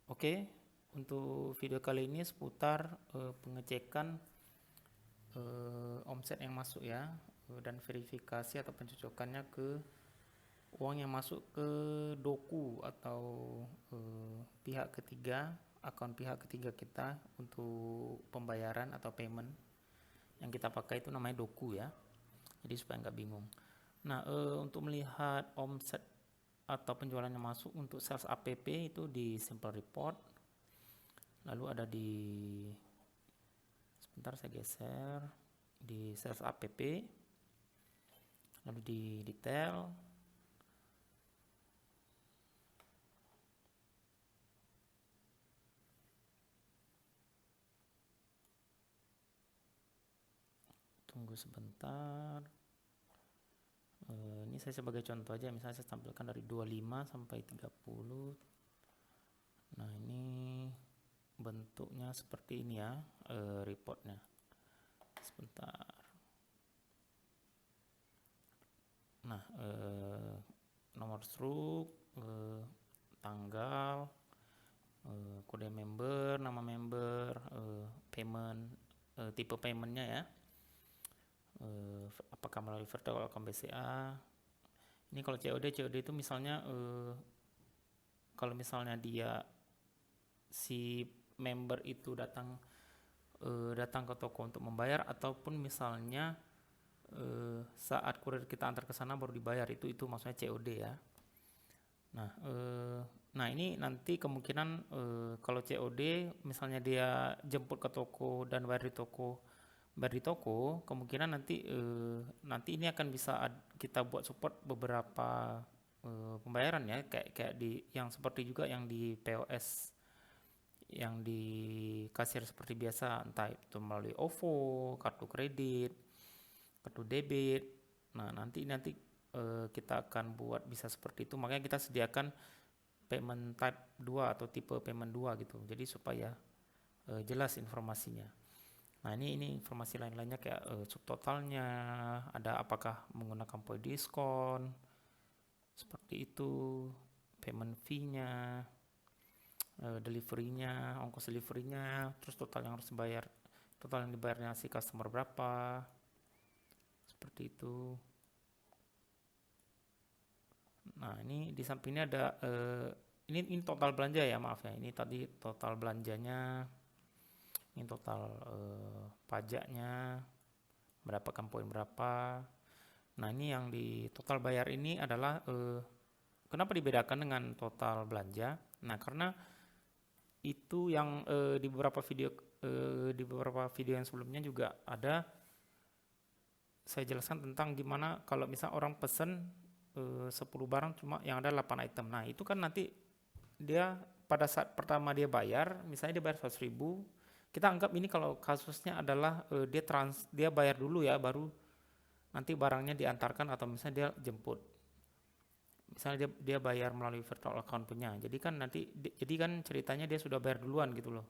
Oke, untuk video kali ini seputar pengecekan omset yang masuk ya, dan verifikasi atau pencocokannya ke uang yang masuk ke doku atau pihak ketiga, akun pihak ketiga kita untuk pembayaran atau payment. Yang kita pakai itu namanya doku ya, jadi supaya nggak bingung. Nah, untuk melihat omset atau penjualan yang masuk untuk sales app itu di simple report, lalu ada di, sebentar saya geser, di sales app, lalu di detail, tunggu sebentar. Ini saya sebagai contoh aja, misalnya saya tampilkan dari 25 sampai 30. Nah, ini bentuknya seperti ini ya, reportnya. Sebentar. Nah, nomor struk, tanggal, kode member, nama member, payment, tipe paymentnya ya, apakah melalui virtual account BCA. Ini kalau COD itu misalnya kalau misalnya dia si member itu datang ke toko untuk membayar, ataupun misalnya saat kurir kita antar ke sana baru dibayar, itu maksudnya COD ya. Nah, ini nanti kemungkinan kalau COD misalnya dia jemput ke toko dan bayar di toko, kemungkinan nanti ini akan bisa kita buat support beberapa pembayaran ya, kayak di yang seperti juga yang di POS, yang di kasir seperti biasa, entah itu melalui OVO, kartu kredit, kartu debit. Nah, nanti kita akan buat bisa seperti itu, makanya kita sediakan payment type 2 atau tipe payment 2 gitu, jadi supaya jelas informasinya. Nah, ini informasi lain-lainnya kayak subtotalnya, ada apakah menggunakan poin diskon, seperti itu, payment fee-nya, delivery-nya, ongkos delivery-nya, terus total yang harus dibayar, total yang dibayarnya si customer berapa, seperti itu. Nah, ini di sampingnya ada ini total belanja ya, maaf ya. Ini tadi total belanjanya, ini total pajaknya, mendapatkan poin berapa. Nah, ini yang di total bayar ini adalah kenapa dibedakan dengan total belanja? Nah, karena itu yang di beberapa video yang sebelumnya juga ada saya jelaskan tentang gimana kalau misal orang pesen 10 barang cuma yang ada 8 item. Nah, itu kan nanti dia pada saat pertama dia bayar, misalnya dia bayar 100.000, kita anggap ini kalau kasusnya adalah dia bayar dulu ya, baru nanti barangnya diantarkan atau misalnya dia jemput. Misalnya dia bayar melalui virtual account punya. Jadi kan ceritanya dia sudah bayar duluan gitu loh.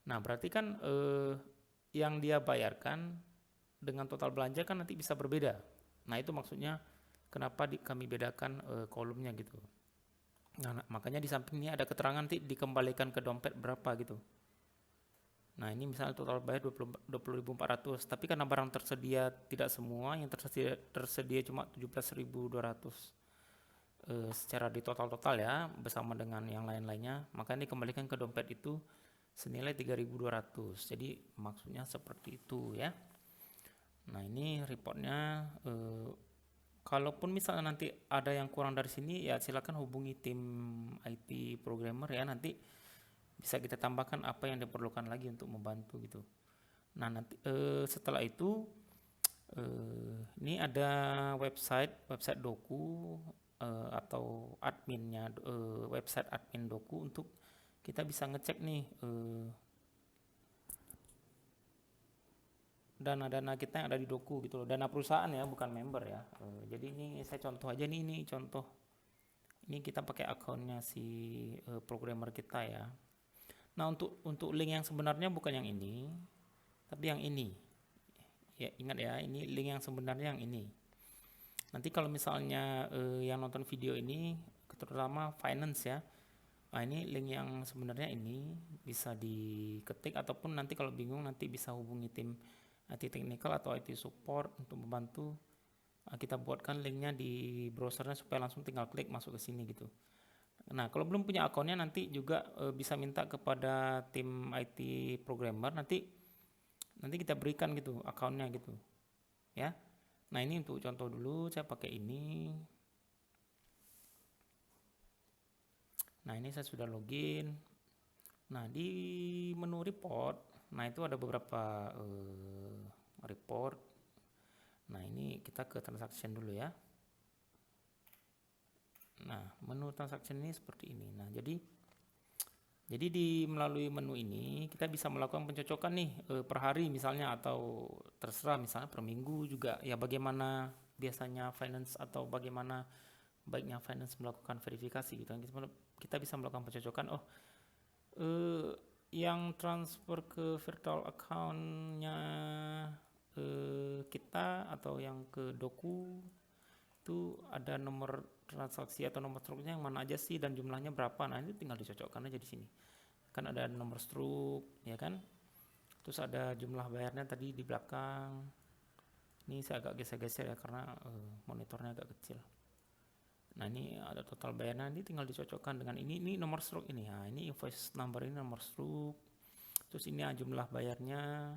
Nah, berarti kan yang dia bayarkan dengan total belanja kan nanti bisa berbeda. Nah, itu maksudnya kenapa kami bedakan kolomnya gitu. Nah, makanya di samping ini ada keterangan nanti dikembalikan ke dompet berapa gitu. Nah, ini misalnya total bayar 20.400, tapi karena barang tersedia tidak semua, yang tersedia cuma 17.200 secara di total ya, bersama dengan yang lain-lainnya, maka ini dikembalikan ke dompet itu senilai 3.200. Jadi maksudnya seperti itu ya. Nah, ini reportnya. Kalaupun misalnya nanti ada yang kurang dari sini, ya silakan hubungi tim IT programmer ya, nanti bisa kita tambahkan apa yang diperlukan lagi untuk membantu gitu. Nah, nanti setelah itu ini ada website doku atau adminnya, website admin doku, untuk kita bisa ngecek nih dana-dana kita yang ada di doku gitu loh, dana perusahaan ya, bukan member ya. Jadi ini saya contoh aja nih, ini contoh. Ini kita pakai akunnya si programmer kita ya. Nah, untuk link yang sebenarnya bukan yang ini, tapi yang ini. Ya, ingat ya, ini link yang sebenarnya yang ini. Nanti kalau misalnya yang nonton video ini, terutama finance ya, Nah, ini link yang sebenarnya ini bisa diketik, ataupun nanti kalau bingung nanti bisa hubungi tim IT technical atau IT support untuk membantu. Kita buatkan linknya di browsernya supaya langsung tinggal klik masuk ke sini gitu. Nah, kalau belum punya akunnya nanti juga bisa minta kepada tim IT programmer, nanti kita berikan gitu akunnya gitu ya. Nah, ini untuk contoh dulu saya pakai ini. Nah, ini saya sudah login. Nah, di menu report, nah itu ada beberapa report. Nah, ini kita ke transaction dulu ya. Nah, menu transaction ini seperti ini. Nah, jadi di melalui menu ini kita bisa melakukan pencocokan nih per hari misalnya, atau terserah misalnya per minggu juga ya, bagaimana biasanya finance atau bagaimana baiknya finance melakukan verifikasi gitu. Kita bisa melakukan pencocokan, yang transfer ke virtual account-nya kita atau yang ke Doku itu ada nomor transaksi atau nomor struknya yang mana aja sih dan jumlahnya berapa. Nah, itu tinggal dicocokkan aja di sini. Kan ada nomor struk ya kan. Terus ada jumlah bayarnya tadi di belakang. Ini saya agak geser-geser ya karena monitornya agak kecil. Nah, ini ada total bayarnya, ini tinggal dicocokkan dengan ini nomor struk ini. Nah, ini invoice number, ini nomor struk. Terus ini jumlah bayarnya.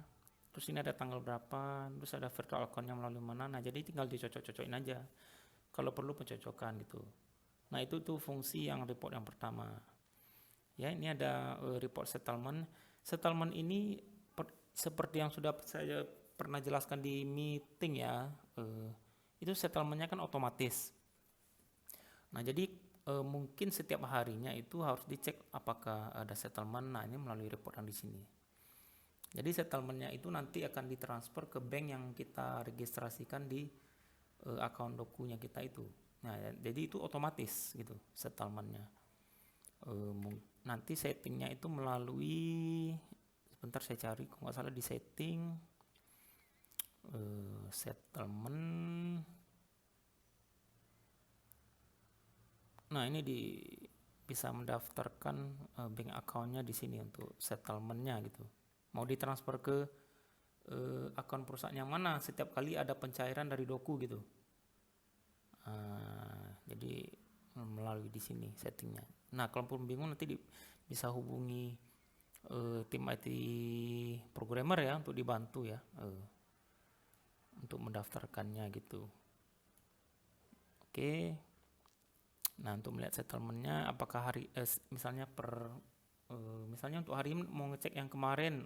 Terus ini ada tanggal berapa, terus ada virtual account-nya melalui mana. Nah, jadi tinggal dicocok-cocokin aja kalau perlu pencocokan gitu. Nah, itu tuh fungsi yang report yang pertama. Ya, ini ada report settlement. Settlement ini seperti yang sudah saya pernah jelaskan di meeting ya. Itu settlement-nya kan otomatis. Nah, jadi mungkin setiap harinya itu harus dicek apakah ada settlement. Nah, ini melalui report yang di sini. Jadi settlement-nya itu nanti akan ditransfer ke bank yang kita registrasikan di akun Dokunya kita itu. Nah, jadi itu otomatis gitu settlement-nya. Nanti settingnya itu melalui, sebentar saya cari, kalau nggak salah di setting settlement. Nah, ini bisa mendaftarkan bank account-nya di sini untuk settlement-nya gitu. Mau ditransfer ke akun perusahaan yang mana, setiap kali ada pencairan dari Doku gitu. Jadi melalui di sini settingnya. Nah, kalau pun bingung nanti bisa hubungi tim IT programmer ya untuk dibantu ya untuk mendaftarkannya gitu. Oke. Nah, untuk melihat settlement-nya apakah hari misalnya misalnya untuk hari ini mau ngecek yang kemarin,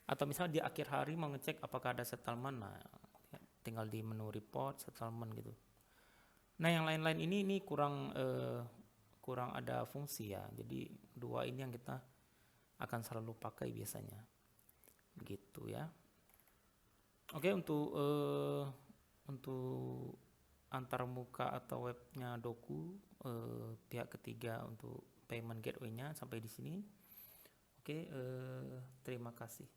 atau misalnya di akhir hari mau ngecek apakah ada settlement. Nah, tinggal di menu report settlement gitu. Nah, yang lain-lain ini kurang ada fungsi ya. Jadi dua ini yang kita akan selalu pakai biasanya. Begitu ya. Oke, untuk antarmuka atau webnya Doku pihak ketiga untuk payment gateway-nya sampai di sini. Oke, terima kasih.